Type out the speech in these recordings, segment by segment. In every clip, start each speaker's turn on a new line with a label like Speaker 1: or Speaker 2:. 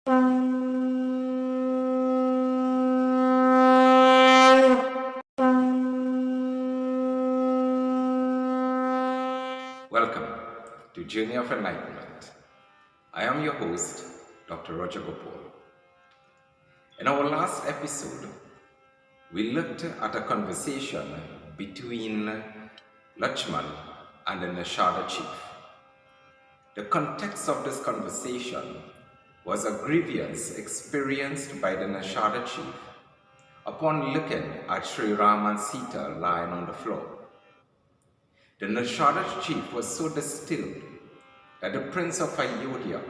Speaker 1: Welcome to Journey of Enlightenment. I am your host, Dr. Roger Gopal. In our last episode, we looked at a conversation between Lakshman and the Nishada chief. The context of this conversation was a grievance experienced by the Nishada chief upon looking at Sri Ram and Sita lying on the floor. The Nishada chief was so disturbed that the prince of Ayodhya,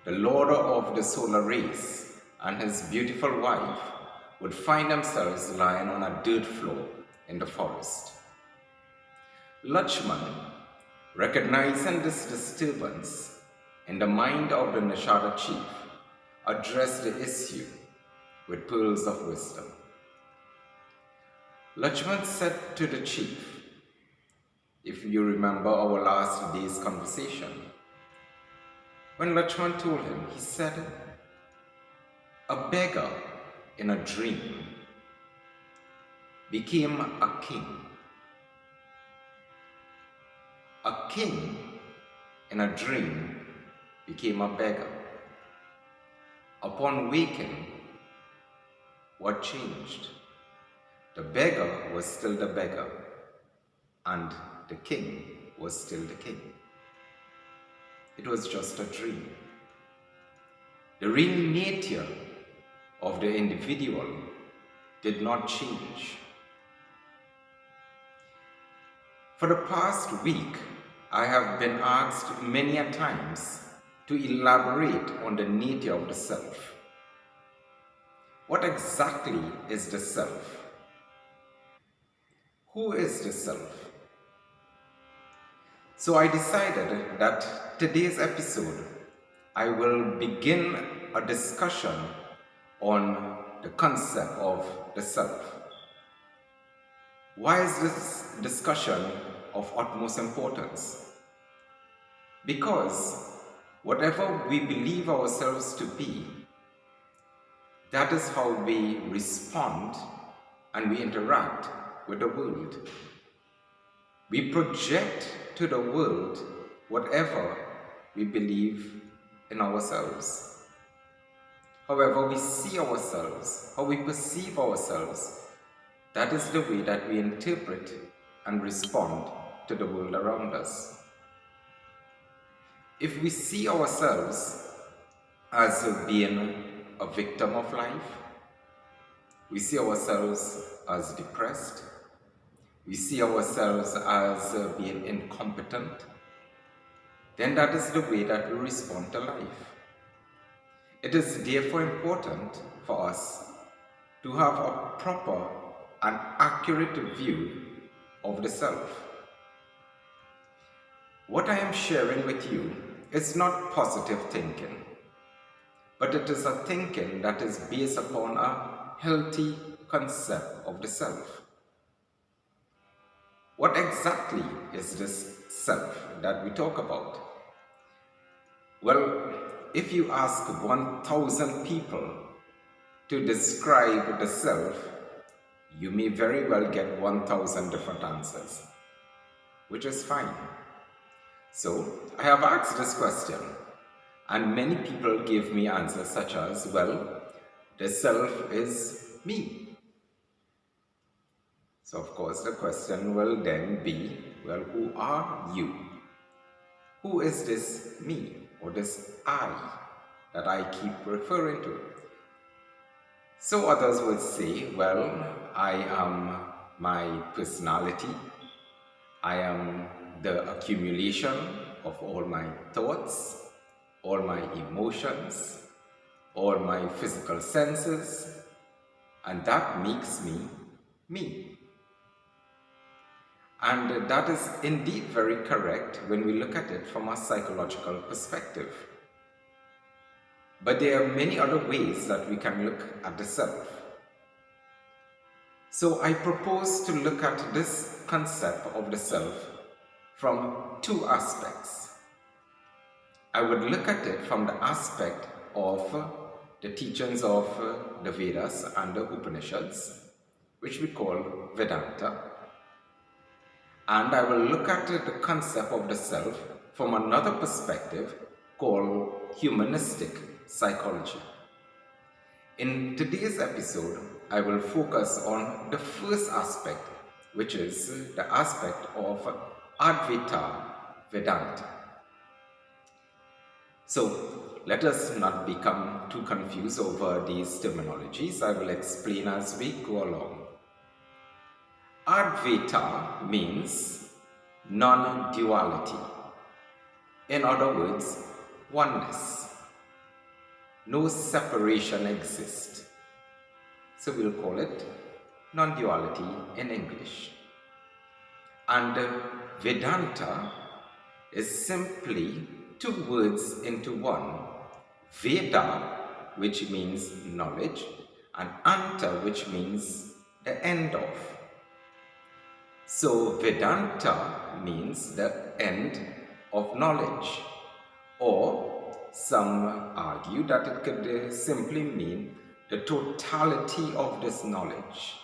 Speaker 1: the lord of the solar race, and his beautiful wife would find themselves lying on a dirt floor in the forest. Lakshman, recognizing this disturbance in the mind of the Nishada chief, addressed the issue with pearls of wisdom. Lakshman said to the chief, if you remember our last day's conversation, when Lakshman told him, he said, a beggar in a dream became a king. A king in a dream became a beggar. Upon waking, what changed? The beggar was still the beggar, and the king was still the king. It was just a dream. The real nature of the individual did not change. For the past week, I have been asked many a times to elaborate on the nature of the self. What exactly is the self? Who is the self? So I decided that today's episode, I will begin a discussion on the concept of the self. Why is this discussion of utmost importance? Because whatever we believe ourselves to be, that is how we respond and we interact with the world. We project to the world whatever we believe in ourselves. However we see ourselves, how we perceive ourselves, that is the way that we interpret and respond to the world around us. If we see ourselves as being a victim of life, we see ourselves as depressed, we see ourselves as being incompetent, then that is the way that we respond to life. It is therefore important for us to have a proper and accurate view of the self. What I am sharing with you is not positive thinking, but it is a thinking that is based upon a healthy concept of the self. What exactly is this self that we talk about? Well, if you ask 1,000 people to describe the self, you may very well get 1,000 different answers, which is fine. So, I have asked this question, and many people give me answers such as, well, the self is me. So of course the question will then be, well, who are you? Who is this me or this I that I keep referring to? So others would say, well, I am my personality. I am the accumulation of all my thoughts, all my emotions, all my physical senses, and that makes me me. And that is indeed very correct when we look at it from a psychological perspective. But there are many other ways that we can look at the self. So I propose to look at this concept of the self from two aspects. I would look at it from the aspect of the teachings of the Vedas and the Upanishads, which we call Vedanta. And I will look at the concept of the self from another perspective called humanistic psychology. In today's episode, I will focus on the first aspect, which is the aspect of Advaita Vedanta. So let us not become too confused over these terminologies. I will explain as we go along. Advaita means non-duality. In other words, oneness. No separation exists. So we'll call it non-duality in English. And Vedanta is simply two words into one. Veda, which means knowledge, and Anta, which means the end of. So Vedanta means the end of knowledge, or some argue that it could simply mean the totality of this knowledge,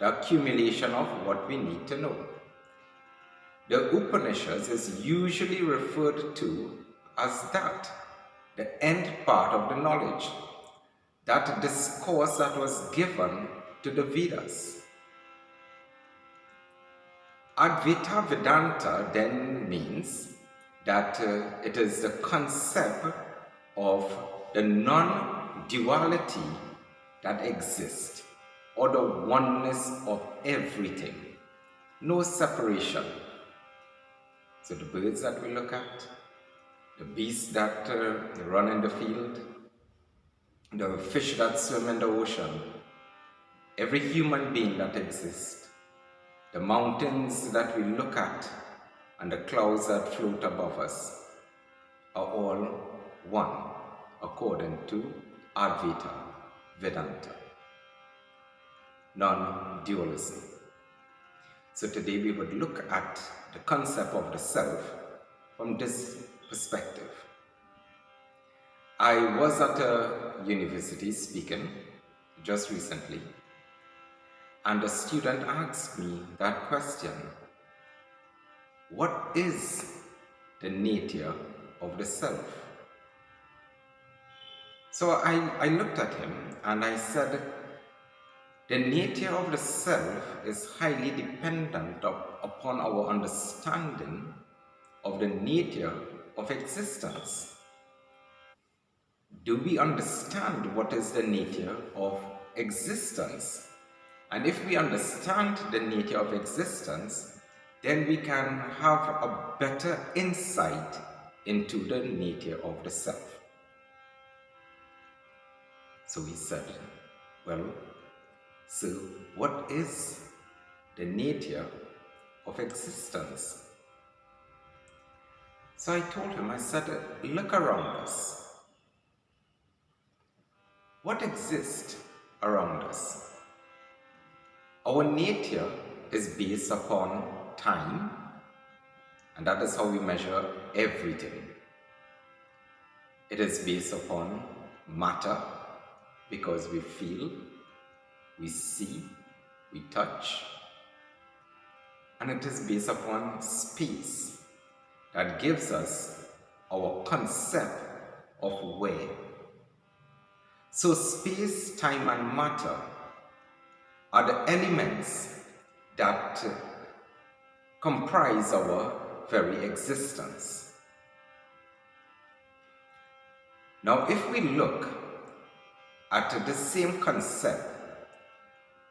Speaker 1: the accumulation of what we need to know. The Upanishads is usually referred to as that, the end part of the knowledge, that discourse that was given to the Vedas. Advaita Vedanta then means that it is the concept of the non-duality that exists, or the oneness of everything, no separation. So the birds that we look at, the beasts that run in the field, the fish that swim in the ocean, every human being that exists, the mountains that we look at, and the clouds that float above us are all one, according to Advaita Vedanta, non-dualism. So today we would look at the concept of the self from this perspective. I was at a university speaking just recently, and a student asked me that question: what is the nature of the self? So I looked at him and I said, the nature of the self is highly dependent upon our understanding of the nature of existence. Do we understand what is the nature of existence? And if we understand the nature of existence, then we can have a better insight into the nature of the self. So he said, well, so what is the nature of existence? So I told him, I said, look around us. What exists around us? Our nature is based upon time, and that is how we measure everything. It is based upon matter, because we feel, we see, we touch, and it is based upon space that gives us our concept of where. So space, time, and matter are the elements that comprise our very existence. Now, if we look at the same concept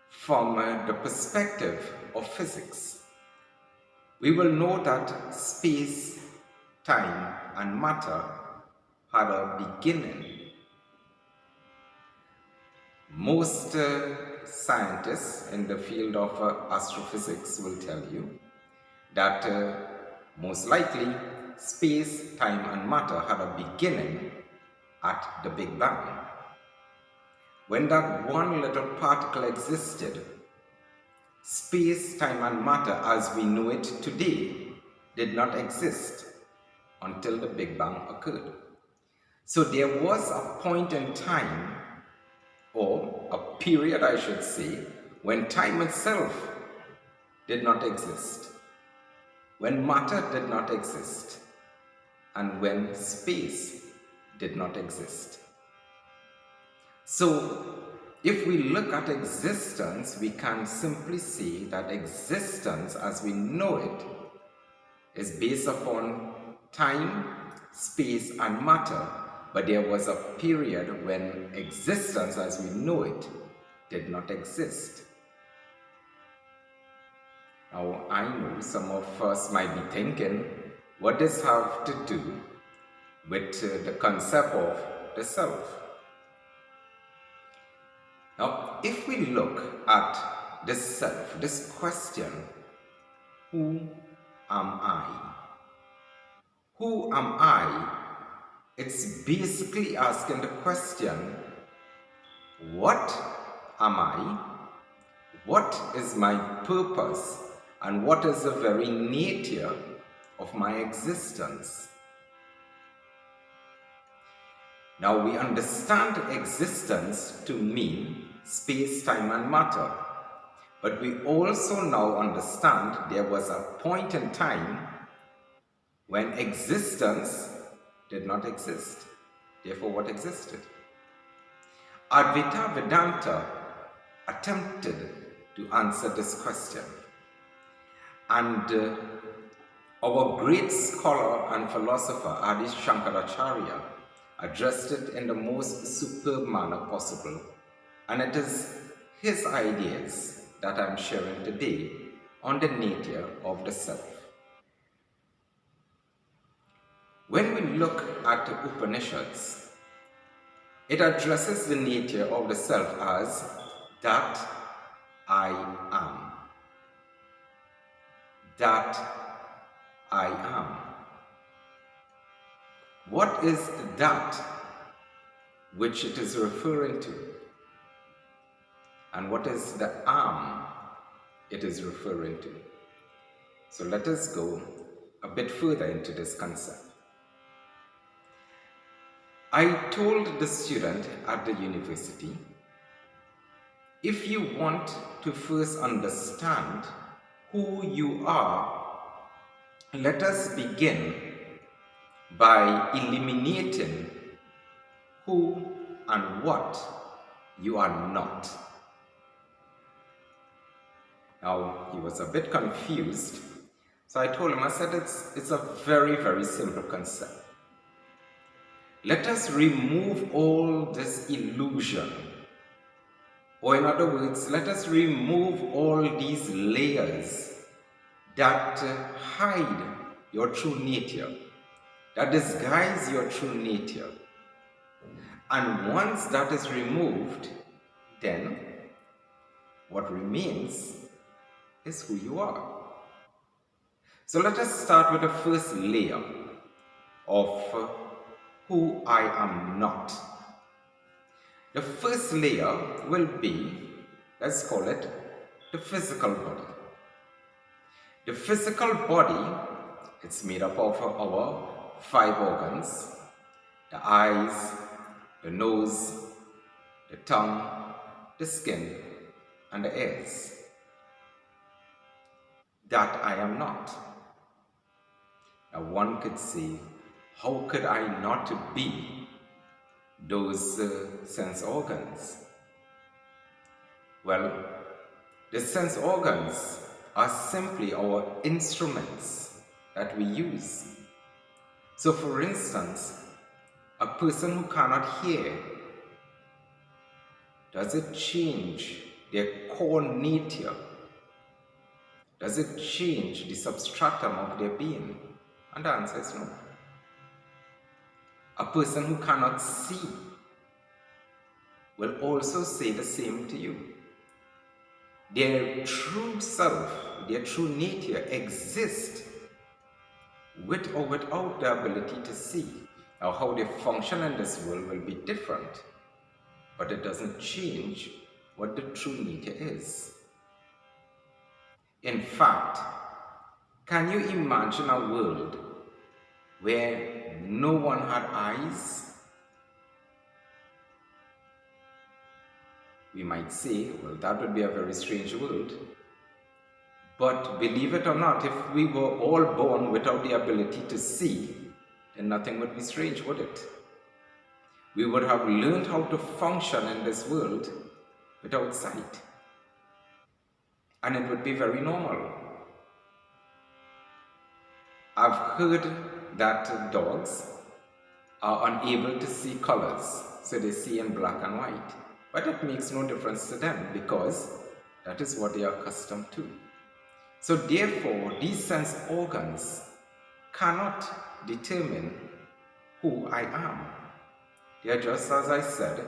Speaker 1: from the perspective of physics, we will know that space, time, and matter had a beginning. Most scientists in the field of astrophysics will tell you that most likely space, time, and matter had a beginning at the Big Bang. When that one little particle existed, space, time, and matter as we know it today did not exist until the Big Bang occurred. So there was a point in time, or a period I should say, when time itself did not exist, when matter did not exist, and when space did not exist. So if we look at existence, we can simply say that existence as we know it is based upon time, space, and matter, but there was a period when existence as we know it did not exist. Now, I know some of us might be thinking, what does this have to do with the concept of the self? Now, if we look at the self, this question, who am I? Who am I? It's basically asking the question, what am I? What is my purpose? And what is the very nature of my existence? Now we understand existence to mean space, time, and matter. But we also now understand there was a point in time when existence did not exist. Therefore, what existed? Advaita Vedanta attempted to answer this question. And our great scholar and philosopher Adi Shankaracharya addressed it in the most superb manner possible. And it is his ideas that I'm sharing today on the nature of the self. When we look at the Upanishads, it addresses the nature of the self as that I am. That I am. What is that which it is referring to? And what is the am it is referring to? So let us go a bit further into this concept. I told the student at the university, if you want to first understand who you are, let us begin by eliminating who and what you are not. Now, he was a bit confused, so I told him, I said, it's a very, very simple concept. Let us remove all this illusion. Or in other words, let us remove all these layers that hide your true nature, that disguise your true nature. And once that is removed, then what remains is who you are. So let us start with the first layer of who I am not. The first layer will be, let's call it, the physical body. The physical body, it's made up of our 5 organs: the eyes, the nose, the tongue, the skin, and the ears. That I am not. Now one could say, how could I not be those sense organs? Well, the sense organs are simply our instruments that we use. So for instance, a person who cannot hear, does it change their core nature? Does it change the substratum of their being? And the answer is no. A person who cannot see will also say the same to you. Their true self, their true nature exists with or without the ability to see. Now, how they function in this world will be different, but it doesn't change what the true nature is. In fact, can you imagine a world where no one had eyes We might say, well, that would be a very strange world. But believe it or not, if we were all born without the ability to see, then nothing would be strange, would it? We would have learned how to function in this world without sight. And it would be very normal. I've heard that dogs are unable to see colors, so they see in black and white. But it makes no difference to them because that is what they are accustomed to. So therefore, these sense organs cannot determine who I am. They are just, as I said,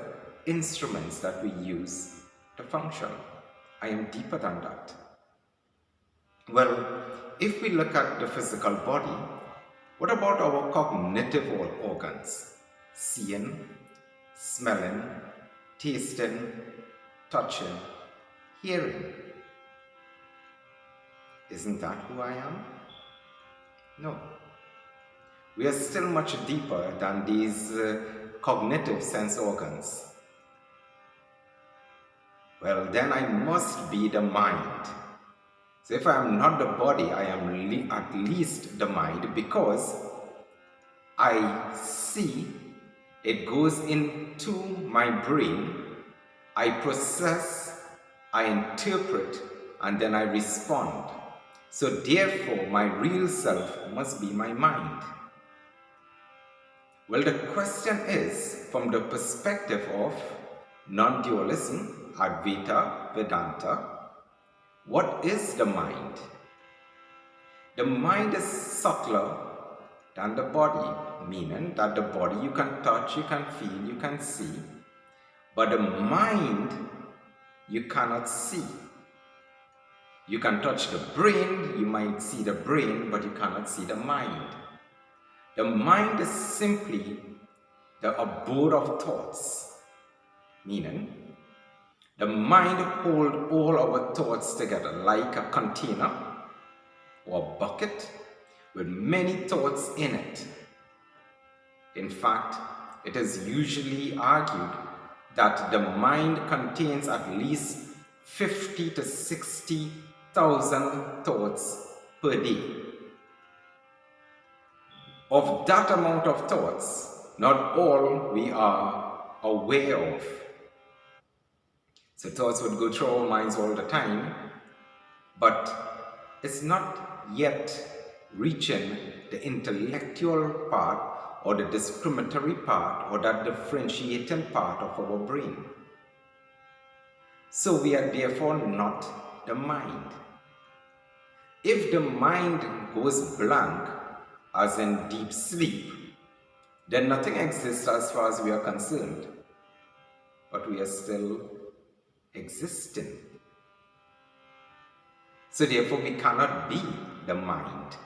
Speaker 1: instruments that we use to function. I am deeper than that. Well, if we look at the physical body, what about our cognitive organs? Seeing, smelling, tasting, touching, hearing. Isn't that who I am? No. We are still much deeper than these cognitive sense organs. Well, then I must be the mind. So if I am not the body, I am at least the mind, because I see, it goes into my brain, I process, I interpret, and then I respond. So therefore, my real self must be my mind. Well, the question is, from the perspective of non-dualism, Advaita Vedanta, what is the mind? The mind is subtler than the body, meaning that the body you can touch, you can feel, you can see, but the mind you cannot see. You can touch the brain, you might see the brain, but you cannot see the mind. The mind is simply the abode of thoughts, meaning the mind holds all our thoughts together like a container or a bucket with many thoughts in it. In fact, it is usually argued that the mind contains at least 50 to 60,000 thoughts per day. Of that amount of thoughts, not all we are aware of. So thoughts would go through our minds all the time, but it's not yet reaching the intellectual part or the discriminatory part or that differentiating part of our brain. So we are therefore not the mind. If the mind goes blank, as in deep sleep, then nothing exists as far as we are concerned, but we are still existing. So therefore we cannot be the mind.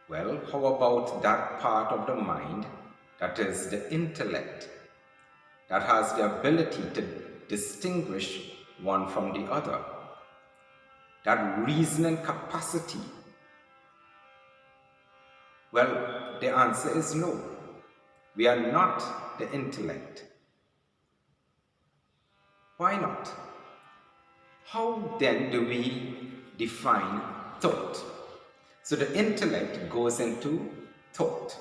Speaker 1: Well, how about that part of the mind that is the intellect, that has the ability to distinguish one from the other, that reasoning capacity? Well, the answer is no. We are not the intellect. Why not? How then do we define thought? So the intellect goes into thought.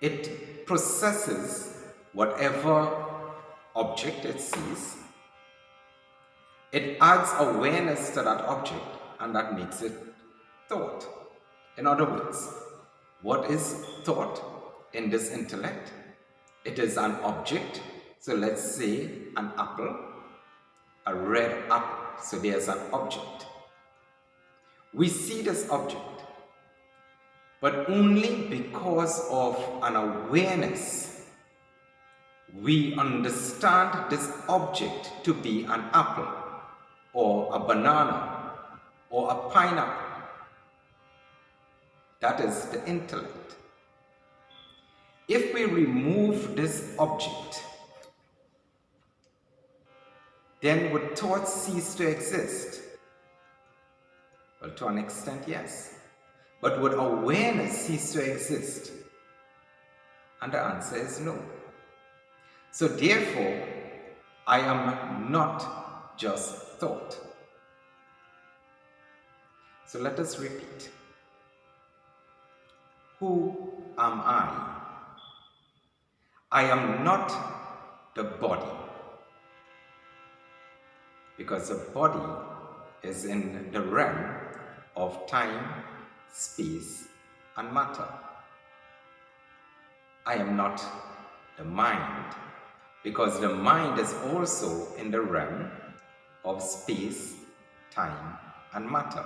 Speaker 1: It processes whatever object it sees. It adds awareness to that object, and that makes it thought. In other words, what is thought in this intellect? It is an object. So let's say an apple, a red apple. So there's an object. We see this object, but only because of an awareness we understand this object to be an apple or a banana or a pineapple. That is the intellect. If we remove this object, then would thought cease to exist? Well, to an extent, yes. But would awareness cease to exist? And the answer is no. So therefore, I am not just thought. So let us repeat. Who am I? I am not the body, because the body is in the realm of time, space, and matter. I am not the mind, because the mind is also in the realm of space, time, and matter.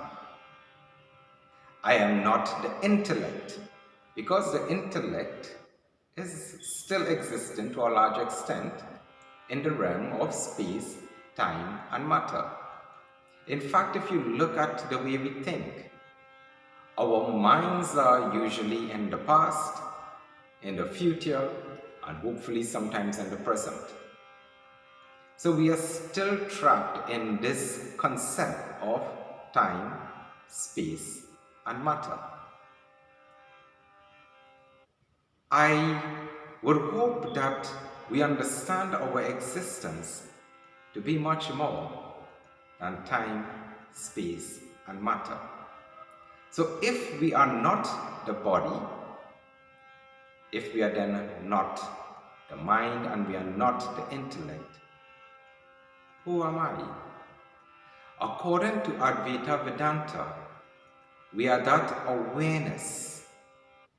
Speaker 1: I am not the intellect, because the intellect is still existent to a large extent in the realm of space, time, and matter. In fact, if you look at the way we think, our minds are usually in the past, in the future, and hopefully sometimes in the present. So we are still trapped in this concept of time, space, and matter. I would hope that we understand our existence to be much more than time, space, and matter. So if we are not the body, if we are then not the mind and we are not the intellect, who am I? According to Advaita Vedanta, we are that awareness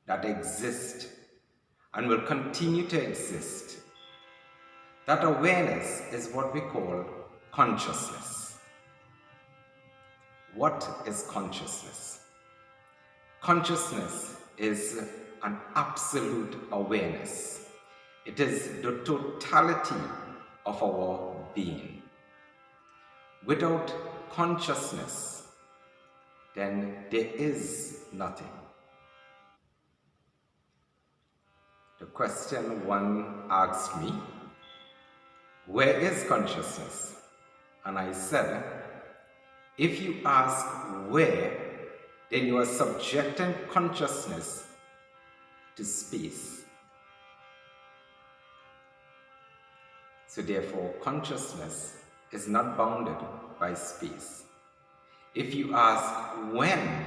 Speaker 1: that exists and will continue to exist. That awareness is what we call consciousness. What is consciousness? Consciousness is an absolute awareness. It is the totality of our being. Without consciousness, then there is nothing. The question one asked me, where is consciousness? And I said, if you ask where, then you are subjecting consciousness to space. So therefore, consciousness is not bounded by space. If you ask when,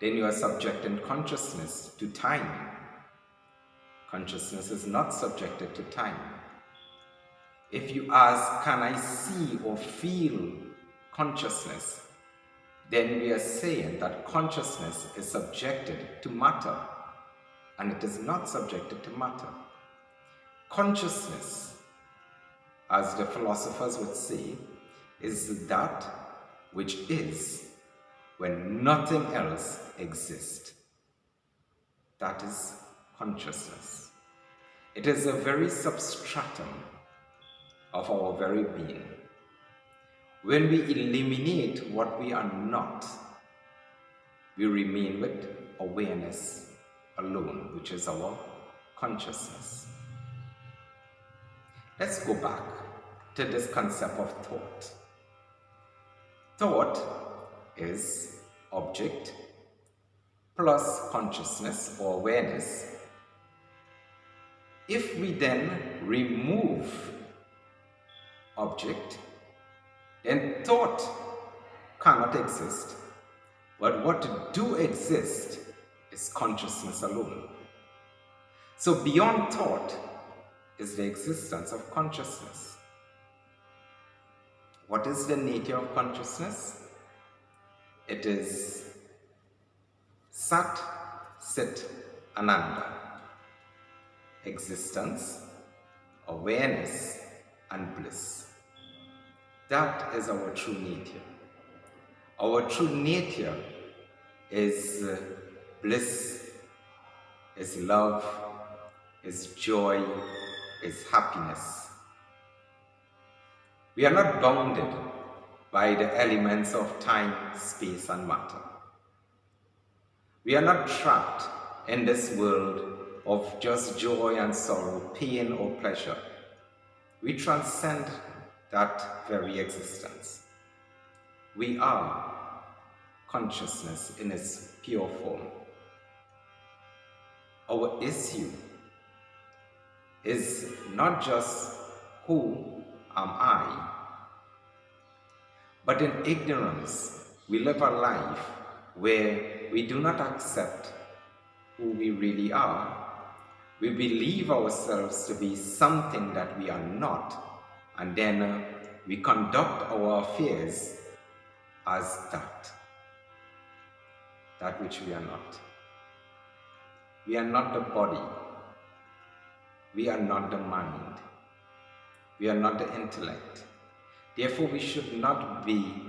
Speaker 1: then you are subjecting consciousness to time. Consciousness is not subjected to time. If you ask, can I see or feel consciousness? Then we are saying that consciousness is subjected to matter, and it is not subjected to matter. Consciousness, as the philosophers would say, is that which is when nothing else exists. That is consciousness. It is a very substratum of our very being. When we eliminate what we are not, we remain with awareness alone, which is our consciousness. Let's go back to this concept of thought. Thought is object plus consciousness or awareness. If we then remove object, then thought cannot exist, but what do exist is consciousness alone. So beyond thought is the existence of consciousness. What is the nature of consciousness? It is Sat, Sit, Ananda. Existence, awareness, and bliss. That is our true nature. Our true nature is bliss, is love, is joy, is happiness. We are not bounded by the elements of time, space, and matter. We are not trapped in this world of just joy and sorrow, pain or pleasure. We transcend that very existence. We are consciousness in its pure form. Our issue is not just who am I? But in ignorance, we live a life where we do not accept who we really are. We believe ourselves to be something that we are not, and then we conduct our affairs as that which we are not. We are not the body. We are not the mind. We are not the intellect. Therefore, we should not be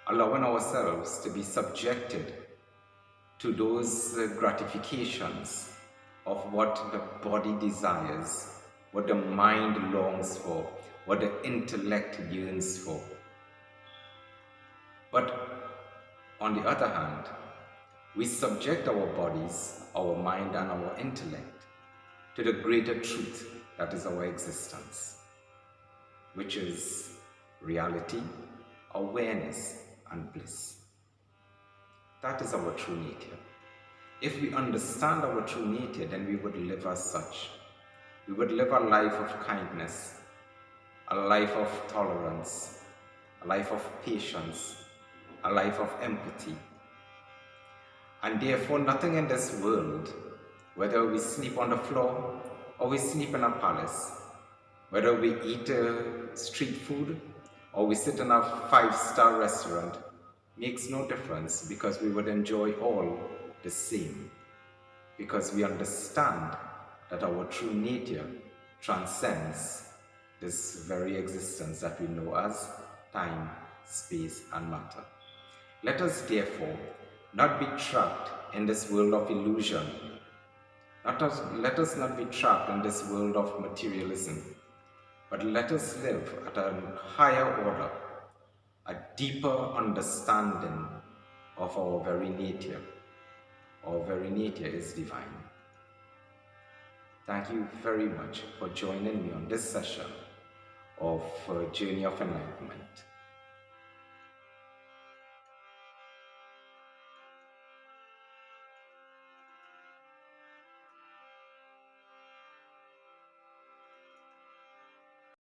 Speaker 1: allowing ourselves to be subjected to those gratifications of what the body desires, what the mind longs for, what the intellect yearns for. But on the other hand, we subject our bodies, our mind, and our intellect to the greater truth that is our existence, which is reality, awareness, and bliss. That is our true nature. If we understand our true nature, then we would live as such. We would live a life of kindness, a life of tolerance, a life of patience, a life of empathy. And therefore, nothing in this world, whether we sleep on the floor or we sleep in a palace, whether we eat street food or we sit in a 5-star restaurant, makes no difference, because we would enjoy all the same, because we understand that our true nature transcends this very existence that we know as time, space, and matter. Let us therefore not be trapped in this world of illusion. Let us not be trapped in this world of materialism, but let us live at a higher order, a deeper understanding of our very nature. Our very nature is divine. Thank you very much for joining me on this session of Journey of Enlightenment.